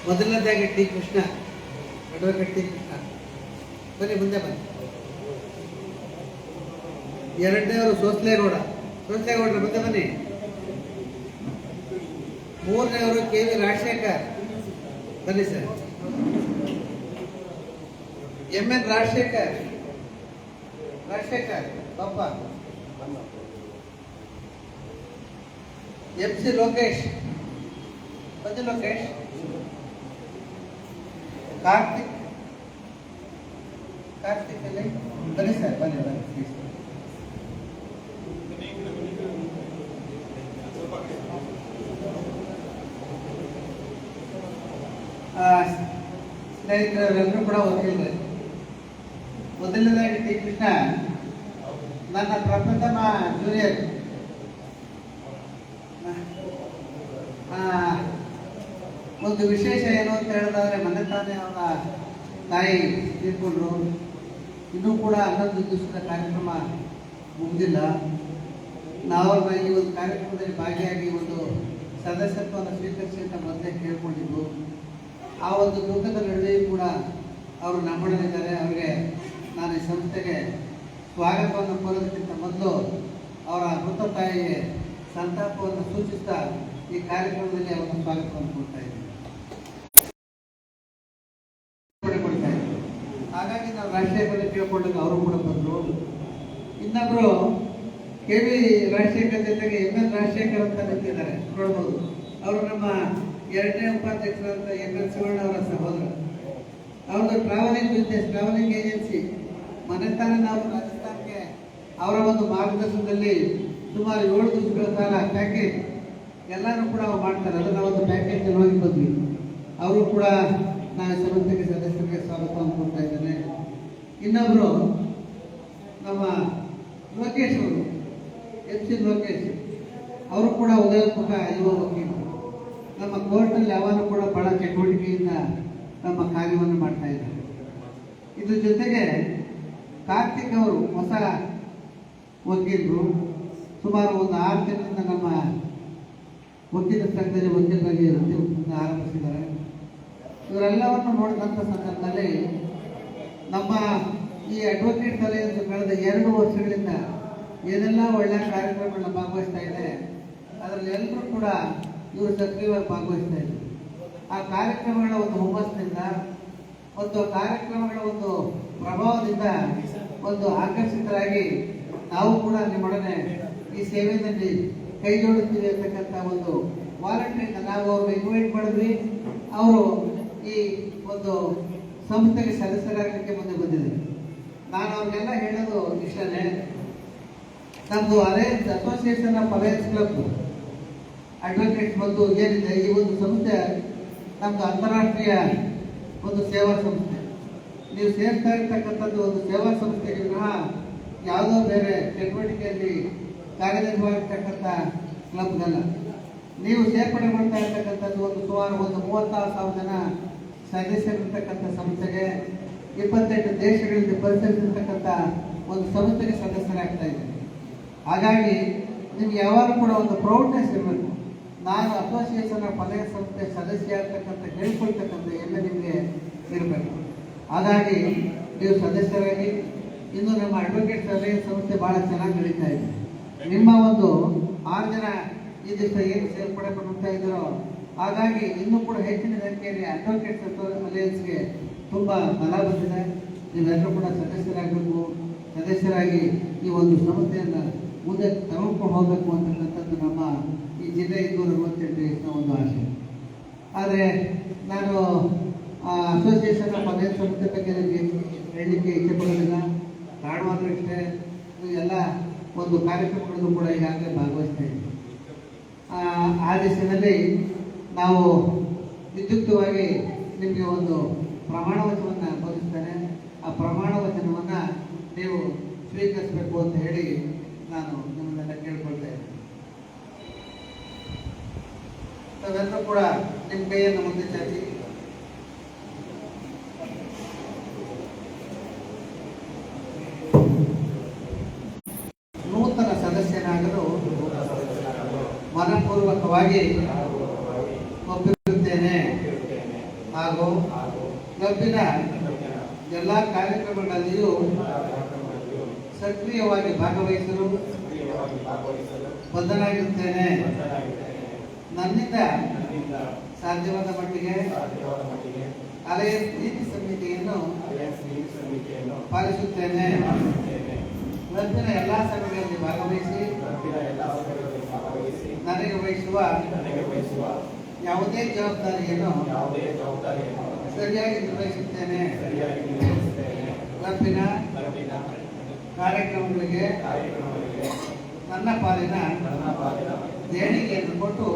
ಮೊದಲನೇದಾಗಿ T Krishna, advocate T Krishna, ಬನ್ನಿ ಮುಂದೆ ಬನ್ನಿ. ಎರಡನೇವರು ಸೋಸ್ಲೇಗೌಡ್ರ ಮುಂದೆ ಬನ್ನಿ. ಮೂರನೇವರು ಕೆ ವಿ ರಾಜಶೇಖರ್, ಬನ್ನಿ ಸರ್. ಎಂ ಎನ್ ರಾಜಶೇಖರ್ ಪಾಪ. ಎಂ ಸಿ ಲೋಕೇಶ್, ಬನ್ನಿ ಲೋಕೇಶ್. ಕಾರ್ತಿಕ್ ಅಲ್ಲಿ ಬನ್ನಿ ಸರ್, ಬನ್ನಿ. ಸ್ನೇಹಿತರೆಲ್ಲರೂ ಕೂಡ ವಕೀಲರೇ. ಮೊದಲನೇದಾಗಿ ಟಿ ಕೃಷ್ಣ ನನ್ನ ಪ್ರಪ್ರಥಮ ಜೂನಿಯರ್. ಒಂದು ವಿಶೇಷ ಏನು ಅಂತ ಹೇಳಿದ್ರೆ, ಮೊನ್ನೆ ತಾನೇ ಅವರ ತಾಯಿ ತೀರ್ಕೊಂಡ್ರು. ಇನ್ನೂ ಕೂಡ 11 ದಿವಸದ ಕಾರ್ಯಕ್ರಮ ಮುಗಿದಿಲ್ಲ. ನಾವು ಈ ಒಂದು ಕಾರ್ಯಕ್ರಮದಲ್ಲಿ ಭಾಗಿಯಾಗಿ ಒಂದು ಸದಸ್ಯತ್ವವನ್ನು ಸ್ವೀಕರಿಸಿ ಅಂತ ಮೊದಲೇ ಕೇಳ್ಕೊಂಡಿದ್ದು. ಆ ಒಂದು ದುಃಖದ ನಡುವೆಯೂ ಕೂಡ ಅವರು ನಮ್ಮೊಡನಿದ್ದಾರೆ. ಅವರಿಗೆ ನಾನು ಈ ಸಂಸ್ಥೆಗೆ ಸ್ವಾಗತವನ್ನು ಕೋರೋದಕ್ಕಿಂತ ಮೊದಲು ಅವರ ಮೃತ ತಾಯಿಗೆ ಸಂತಾಪವನ್ನು ಸೂಚಿಸ್ತಾ ಈ ಕಾರ್ಯಕ್ರಮದಲ್ಲಿ ಅವರನ್ನು ಸ್ವಾಗತವನ್ನು ಕೊಡ್ತಾ ಇದ್ದೀನಿ. ಹಾಗಾಗಿ ನಾವು ರಾಜಶೇಖರ್ ಕೇಳ್ಕೊಂಡಾಗ ಅವರು ಕೂಡ ಬಂದರು. ಇನ್ನೊಬ್ಬರು ಕೆ ವಿ ರಾಜಶೇಖರ್ ಜೊತೆಗೆ ಎಂ ಎನ್ ರಾಜಶೇಖರ್ ಅಂತ ನಿಂತಿದ್ದಾರೆ, ನೋಡ್ಬೋದು. ಅವರು ನಮ್ಮ 2ನೇ ಉಪಾಧ್ಯಕ್ಷರಾದ ಎಂ ಎನ್ ಶಿವಣ್ಣ ಅವರ ಸಹೋದರ. ಅವ್ರದ್ದು ಟ್ರಾವೆಲಿಂಗ್ ಏಜೆನ್ಸಿ. ಮೊನ್ನೆ ತಾನೇ ನಾವು ರಾಜಸ್ಥಾನಕ್ಕೆ ಅವರ ಒಂದು ಮಾರ್ಗದರ್ಶನದಲ್ಲಿ ಸುಮಾರು 7 ದಿವಸಗಳ ಕಾಲ ಪ್ಯಾಕೇಜ್ ಎಲ್ಲರೂ ಕೂಡ ಮಾಡ್ತಾರೆ. ಅದನ್ನು ಒಂದು ಪ್ಯಾಕೇಜ್ ಹೋಗಿ ಬಂದ್ವಿ. ಅವರು ಕೂಡ ನಾನು ಸಂಸ್ಥೆಗೆ ಸದಸ್ಯರಿಗೆ ಸ್ವಾಗತವನ್ನು ಕೊಡ್ತಾ ಇದ್ದೇನೆ. ಇನ್ನೊಬ್ಬರು ನಮ್ಮ ಲೋಕೇಶ್ ಅವರು, ಎಂ ಸಿ ಲೋಕೇಶ್ ಅವರು ಕೂಡ ಉದಯೋನ್ಮುಖ ಯುವ ವಕೀಲರು. ನಮ್ಮ ಕೋರ್ಟಲ್ಲಿ ಯಾವಾಗಲೂ ಕೂಡ ಬಹಳ ಚಟುವಟಿಕೆಯಿಂದ ನಮ್ಮ ಕಾರ್ಯವನ್ನು ಮಾಡ್ತಾ ಇದ್ದಾರೆ. ಇದ್ರ ಜೊತೆಗೆ ಕಾರ್ತಿಕ್ ಅವರು ಹೊಸ ವಕೀಲರು. ಸುಮಾರು ಒಂದು 6 ದಿನದಿಂದ ನಮ್ಮ ವಕೀಲ ಸಂಘದಲ್ಲಿ ವಕೀಲರಾಗಿ ಆರಂಭಿಸಿದ್ದಾರೆ. ಇವರೆಲ್ಲವನ್ನು ನೋಡಿದಂಥ ಸಂದರ್ಭದಲ್ಲಿ ನಮ್ಮ ಈ ಅಡ್ವೊಕೇಟ್ ಅಲಯನ್ಸ್ ಕಳೆದ 2 ವರ್ಷಗಳಿಂದ ಏನೆಲ್ಲ ಒಳ್ಳೆಯ ಕಾರ್ಯಕ್ರಮಗಳನ್ನ ಭಾಗವಹಿಸ್ತಾ ಇದೆ, ಅದರಲ್ಲಿ ಎಲ್ಲರೂ ಕೂಡ ಇವರು ಸಕ್ರಿಯವಾಗಿ ಭಾಗವಹಿಸ್ತಾ ಇದ್ದಾರೆ. ಆ ಕಾರ್ಯಕ್ರಮಗಳ ಒಂದು ಹುಮ್ಮಸ್ಸಿನಿಂದ, ಒಂದು ಕಾರ್ಯಕ್ರಮಗಳ ಒಂದು ಪ್ರಭಾವದಿಂದ ಒಂದು ಆಕರ್ಷಿತರಾಗಿ ನಾವು ಕೂಡ ನಿಮ್ಮೊಡನೆ ಈ ಸೇವೆಯಲ್ಲಿ ಕೈ ಜೋಡಿಸ್ತೀವಿ ಅಂತಕ್ಕಂಥ ಒಂದು ವಾಲಂಟಿಯರ್ನ ನಾವು ಅವ್ರಿಗೆ ಇನ್ವೈಟ್ ಮಾಡಿದ್ವಿ. ಅವರು ಈ ಒಂದು ಸಂಸ್ಥೆಗೆ ಸದಸ್ಯರಾಗಲಿಕ್ಕೆ ಮುಂದೆ ಬಂದಿದ್ದಾರೆ. ನಾನು ಅವ್ರಿಗೆಲ್ಲ ಹೇಳೋದು ಇಷ್ಟನೇ. ನಮ್ಮದು alliance, association of alliance club advocates ಬಂದು ಏನಿದೆ, ಈ ಒಂದು ಸಂಸ್ಥೆ ನಮ್ಮದು ಅಂತಾರಾಷ್ಟ್ರೀಯ ಒಂದು ಸೇವಾ ಸಂಸ್ಥೆ. ನೀವು ಸೇರ್ತಾ ಇರ್ತಕ್ಕಂಥದ್ದು ಒಂದು ಸೇವಾ ಸಂಸ್ಥೆಗೆ ವಿನಃ ಯಾವುದೋ ಬೇರೆ ಚಟುವಟಿಕೆಯಲ್ಲಿ ಕಾರ್ಯನಿರ್ವಹಿಸ್ತಕ್ಕಂಥ ಕ್ಲಬ್ಗಲ್ಲ. ನೀವು ಸೇರ್ಪಡೆ ಮಾಡ್ತಾ ಇರ್ತಕ್ಕಂಥದ್ದು ಸುಮಾರು 36,000 ಜನ ಸದಸ್ಯರಿರ್ತಕ್ಕಂಥ ಸಂಸ್ಥೆಗೆ, 28 ದೇಶಗಳಲ್ಲಿ ಪರಿಚಯಿಸಿರ್ತಕ್ಕಂಥ ಒಂದು ಸಂಸ್ಥೆಗೆ ಸದಸ್ಯರಾಗ್ತಾ ಇದೆ. ಹಾಗಾಗಿ ನಿಮ್ಗೆ ಯಾವಾಗಲೂ ಕೂಡ ಒಂದು ಪ್ರೌಡ್ನೆಸ್ ಇರಬೇಕು. ನಾನು ಅಸೋಸಿಯೇಷನ್ ಆಫ್ ಅಲಯನ್ಸ್ ಸಂಸ್ಥೆ ಸದಸ್ಯ ಆಗ್ತಕ್ಕಂಥ ಹೇಳ್ಕೊಳ್ತಕ್ಕಂಥ ಎಲ್ಲ ನಿಮಗೆ ಇರಬೇಕು. ಹಾಗಾಗಿ ನೀವು ಸದಸ್ಯರಾಗಿ ಇನ್ನು ನಮ್ಮ ಅಡ್ವೊಕೇಟ್ಸ್ ಅಲಯನ್ಸ್ ಸಂಸ್ಥೆ ಭಾಳ ಚೆನ್ನಾಗಿ ನಡೀತಾ ಇದೆ. ನಿಮ್ಮ ಒಂದು 6 ಜನ ಈ ದಿವಸ ಏನು ಸೇರ್ಪಡೆ ಮಾಡ್ತಾ ಇದ್ದಾರೋ, ಹಾಗಾಗಿ ಇನ್ನೂ ಕೂಡ ಹೆಚ್ಚಿನ ಸಂಖ್ಯೆಯಲ್ಲಿ ಅಡ್ವೊಕೇಟ್ಸ್ ಅಲಯನ್ಸ್ಗೆ ತುಂಬ ಬಲ ಬಂದಿದೆ. ನೀವೆಲ್ಲರೂ ಕೂಡ ಸದಸ್ಯರಾಗಬೇಕು. ಸದಸ್ಯರಾಗಿ ಈ ಒಂದು ಸಂಸ್ಥೆಯನ್ನು ಮುಂದೆ ತಗೊಂಡು ಹೋಗಬೇಕು ಅಂತಕ್ಕಂಥದ್ದು ನಮ್ಮ ಈ ಜಿಲ್ಲೆ 268 ಒಂದು ಆಶೆ. ಆದರೆ ನಾನು ಅಸೋಸಿಯೇಷನ್ ಆಫ್ ಅಲಯನ್ಸ್ ಸಂಸ್ಥೆ ಬಗ್ಗೆ ಹೇಳಲಿಕ್ಕೆ ಇಚ್ಛೆ ಪಡೋದಿಲ್ಲ. ಕಾರಣವಾದರೂ ಇಷ್ಟೇ, ಎಲ್ಲ ಒಂದು ಕಾರ್ಯಕ್ರಮಗಳನ್ನು ಕೂಡ ಈಗಾಗಲೇ ಭಾಗವಹಿಸ್ತಾ ಇದ್ದೀವಿ. ಆ ದಿಶೆಯಲ್ಲಿ ನಾವು ವಿದ್ಯುಕ್ತವಾಗಿ ನಿಮಗೆ ಒಂದು ಪ್ರಮಾಣ ವಚನವನ್ನು ಬೋಧಿಸ್ತೇನೆ. ಆ ಪ್ರಮಾಣ ವಚನವನ್ನು ನೀವು ಸ್ವೀಕರಿಸಬೇಕು ಅಂತ ಹೇಳಿ ನಾನು ನಿಮ್ಮನ್ನೆಲ್ಲ ಕೇಳ್ಕೊಳ್ತಾ ಇದ್ದೇನೆ. ತಾವೆಲ್ಲರೂ ಕೂಡ ನಿಮ್ಮ ಕೈಯನ್ನು ಮುಂದೆ ಚಾಚಿ ನೂತನ ಸದಸ್ಯನಾಗಲು ಮನಪೂರ್ವಕವಾಗಿ ಒಪ್ಪಿರುತ್ತೇನೆ. ಹಾಗೂ ಕ್ಲಬ್ಬಿನ ಎಲ್ಲ ಕಾರ್ಯಕ್ರಮಗಳಲ್ಲಿಯೂ ಸಕ್ರಿಯವಾಗಿ ಭಾಗವಹಿಸಲು ಬದ್ಧನಾಗಿರುತ್ತೇನೆ. ನನ್ನಿಂದ ಸಾಧ್ಯವಾದ ಮಟ್ಟಿಗೆ ಅಲಯನ್ಸ್ ನೀತಿ ಸಂಹಿತೆಯನ್ನು ಪಾಲಿಸುತ್ತೇನೆ. ಕ್ಲಬ್ಬಿನ ಎಲ್ಲ ಸಭೆಗಳಲ್ಲಿ ಭಾಗವಹಿಸಿ ನನಗೆ ವಹಿಸುವ ಯಾವುದೇ ಜವಾಬ್ದಾರಿಯನ್ನು ಸರಿಯಾಗಿ ನಿರ್ವಹಿಸುತ್ತೇನೆ. ಕ್ಲಬ್ಬಿನ ಕಾರ್ಯಕ್ರಮಗಳಿಗೆ ನನ್ನ ಪಾಲಿನ ದೇಣಿಗೆಯನ್ನು ಕೊಟ್ಟು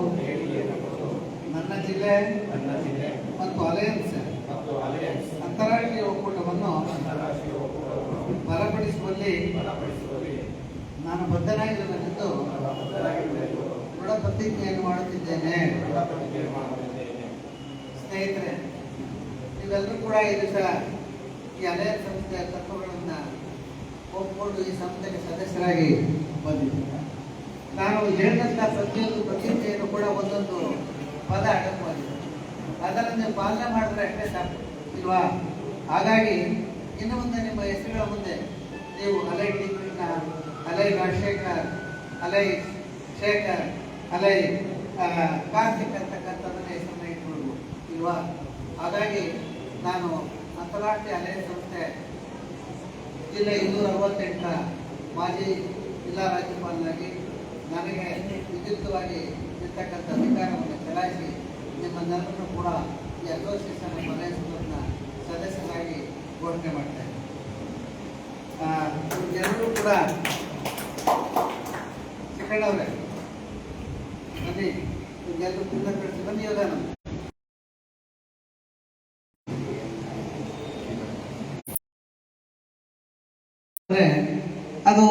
ನನ್ನ ಜಿಲ್ಲೆ ಮತ್ತು ಅಲಯನ್ಸ್ ಅಂತಾರಾಷ್ಟ್ರೀಯ ಒಕ್ಕೂಟವನ್ನು ಬಲಪಡಿಸುವಲ್ಲಿ ನಾನು ಬದ್ಧನಾಗಿರುವುದೆಂದು ದೃಢ ಪ್ರತಿಜ್ಞೆಯನ್ನು ಮಾಡುತ್ತಿದ್ದೇನೆ. ಸ್ನೇಹಿತರೆ, ನೀವೆಲ್ಲರೂ ಕೂಡ ಈ ದಿವಸ ಈ ಅಲಯನ್ಸ್ ಸಂಸ್ಥೆಯ ತತ್ವಗಳನ್ನು ಒಪ್ಪಿಕೊಂಡು ಈ ಸಂಸ್ಥೆಗೆ ಸದಸ್ಯರಾಗಿ ಬಂದಿದ್ದೀರ. ನಾನು ಹೇಳಿದಂಥ ಪ್ರತಿಯೊಂದು ಪ್ರತಿಜ್ಞೆಯನ್ನು ಕೂಡ ಒಂದೊಂದು ಪದ ಅಡಕವಾಗಿದೆ. ಅದನ್ನು ನೀವು ಪಾಲನೆ ಮಾಡಿದ್ರೆ ಅಷ್ಟೇ ಸಾಕು ಇಲ್ವಾ? ಹಾಗಾಗಿ ಇನ್ನು ಮುಂದೆ ನಿಮ್ಮ ಹೆಸರುಗಳ ಮುಂದೆ ನೀವು ಅಲೈ ಡಿ ಕೃಷ್ಣ, ಅಲೈ ರಾಜಶೇಖರ್, ಅಲೈ ಶೇಖರ್, ಅಲೈ ಕಾರ್ತಿಕ್ ಅಂತಕ್ಕಂಥದ್ದನ್ನ ಹೆಸರನ್ನ ಇಟ್ಕೊಳ್ಬೋದು ಇಲ್ವಾ? ಹಾಗಾಗಿ ನಾನು ಅಂತಾರಾಷ್ಟ್ರೀಯ ಅಲಯನ್ಸ್ ಸಂಸ್ಥೆ ಜಿಲ್ಲೆ 268ರ ಮಾಜಿ ಜಿಲ್ಲಾ ರಾಜ್ಯಪಾಲನಾಗಿ ನನಗೆ ವಿದ್ಯುಕ್ತವಾಗಿ ಇರ್ತಕ್ಕಂಥ ಅಧಿಕಾರವನ್ನು ಚಲಾಯಿಸಿ ನಿಮ್ಮನ್ನೆಲ್ಲರೂ ಕೂಡ ಈ ಅಸೋಸಿಯೇಷನ್ ಅಲಯನ್ಸ್ ಕ್ಲಬ್ನ ಸದಸ್ಯರಾಗಿ ಘೋಷಣೆ ಮಾಡ್ತಾ ಇದ್ದೀನಿ. ಎಲ್ಲರೂ ಕೂಡ ಚಿಕ್ಕಣ್ಣವ್ರೆ ಬನ್ನಿ, ಎಲ್ಲರೂ ತುಂಬ ಕಳಿಸಿ ಬನ್ನಿ. ಯೋಗ ಅದು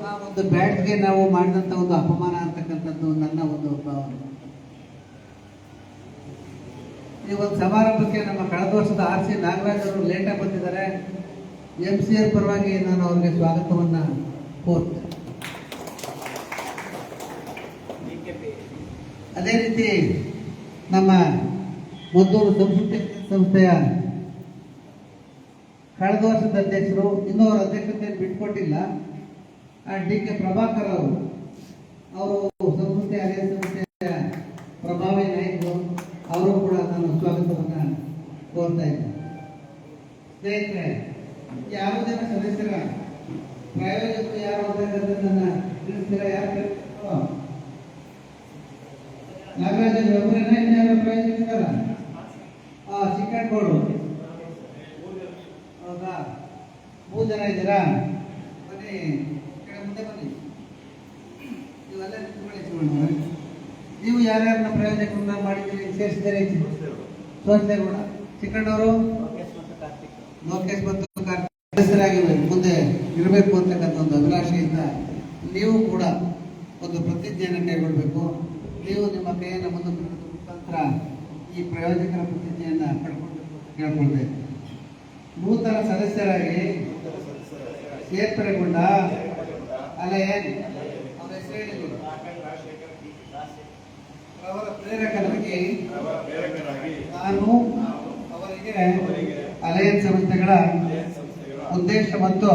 ಆ ಒಂದು ಬ್ಯಾಟ್ಗೆ ನಾವು ಮಾಡಿದಂತ ಒಂದು ಅಪಮಾನ ಅಂತಕ್ಕಂಥದ್ದು ನನ್ನ ಒಂದು ಭಾವನೆ. ಈ ಒಂದು ಸಮಾರಂಭಕ್ಕೆ ನಮ್ಮ ಕಳೆದ ವರ್ಷದ RC ನಾಗರಾಜ್ ಅವರು ಲೇಟಾಗಿ ಬಂದಿದ್ದಾರೆ. MCR ಪರವಾಗಿ ನಾನು ಅವರಿಗೆ ಸ್ವಾಗತವನ್ನ ಕೋರ್ತೇನೆ. ಅದೇ ರೀತಿ ನಮ್ಮ ಮದ್ದೂರು ಸಂಸ್ಥೆಯ ಕಳೆದ ವರ್ಷದ ಅಧ್ಯಕ್ಷರು, ಇನ್ನೂ ಅವರ ಅಧ್ಯಕ್ಷತೆಯನ್ನು ಬಿಟ್ಕೊಟ್ಟಿಲ್ಲ, DK ಪ್ರಭಾಕರ್ ಅವರು ಸಂಸ್ಥೆ ಅಲಯನ್ಸ್ ಸಂಸ್ಥೆಯ ಪ್ರಭಾವಿ ನಾಯಕರು, ಅವರು ಕೂಡ ನಾನು ಸ್ವಾಗತವನ್ನ ಕೋರ್ತಾ ಇದ್ದೇನೆ. ಸ್ನೇಹಿತರೆ, ಯಾರು ಜನ ಸದಸ್ಯರ ಪ್ರಾಯೋಜಕರು ಯಾರು ಅಂತಕ್ಕಂಥದ್ದನ್ನ ತಿಳಿಸ್ತೀರಾ? ಯಾರು ನಾಗರಾಜ ಒಬ್ಬರೇನ ಇನ್ಯಾರು ಪ್ರಾಯೋಜಕರ? ಚಿಕ್ಕಣ್ಣಗೌಡರು. ಹೌದಾ? 3 ಜನ ಇದ್ದೀರಾ? ಬನ್ನಿ, ಮುಂದೆ ಬನ್ನಿ. ನೀವೆಲ್ಲ ನಿಂತ್ಕೊಳ್ಳಿ. ನೀವು ಯಾರ್ಯಾರನ್ನ ಪ್ರಯೋಜಕರನ್ನ ಮಾಡಿದ್ದೀರಿ ಸೇರಿಸಿದರೆ? ಸೋಸಲೇಗೌಡ, ಚಿಕ್ಕಣ್ಣವರು, ಲೋಕೇಶ್ ಮತ್ತು ಕಾರ್ತಿಕ್ ಸದಸ್ಯರಾಗಿ ಮುಂದೆ ಇರಬೇಕು ಅಂತಕ್ಕಂಥ ಒಂದು ಅಭಿಲಾಷೆಯಿಂದ ನೀವು ಕೂಡ ಒಂದು ಪ್ರತಿಜ್ಞೆಯನ್ನು ಕೈಗೊಳ್ಳಬೇಕು. ನೀವು ನಿಮ್ಮ ಕೈಯನ್ನು ಮುಂದೆ ಮುಖಾಂತರ ಈ ಪ್ರಯೋಜಕರ ಪ್ರತಿಜ್ಞೆಯನ್ನು ಪಡ್ಕೊಳ್ಬೇಕು ಅಂತ ಕೇಳ್ಕೊಳ್ತೇವೆ. ನೂತನ ಸದಸ್ಯರಾಗಿ ಸೇರ್ಪಡೆಗೊಂಡ ಅಲಯನ್ ಅವರ ಹೆಸರು ಅವರ ಪ್ರೇರಕರಾಗಿ ನಾನು ಅವರಿಗೆ ಅಲಯನ್ಸ್ ಸಂಸ್ಥೆಗಳ ಉದ್ದೇಶ ಮತ್ತು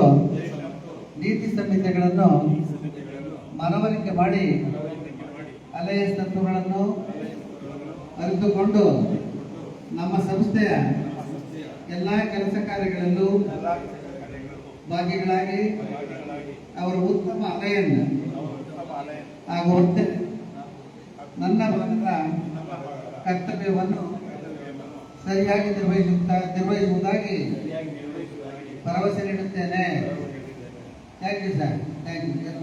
ನೀತಿ ಸಂಹಿತೆಗಳನ್ನು ಮನವರಿಕೆ ಮಾಡಿ ಅಲಯನ್ಸ್ ತತ್ವಗಳನ್ನು ಅರಿತುಕೊಂಡು ನಮ್ಮ ಸಂಸ್ಥೆಯ ಎಲ್ಲ ಕೆಲಸ ಕಾರ್ಯಗಳಲ್ಲೂ ಭಾಗಿಗಳಾಗಿ ಅವರ ಉತ್ತಮ ಅಲಯನ್ ಹಾಗೂ ನನ್ನ ಭಾಗದ ಕರ್ತವ್ಯವನ್ನು ಸರಿಯಾಗಿ ನಿರ್ವಹಿಸುವುದಾಗಿ ಭರವಸೆ ನೀಡುತ್ತೇನೆ. Thank you sir. Thank you.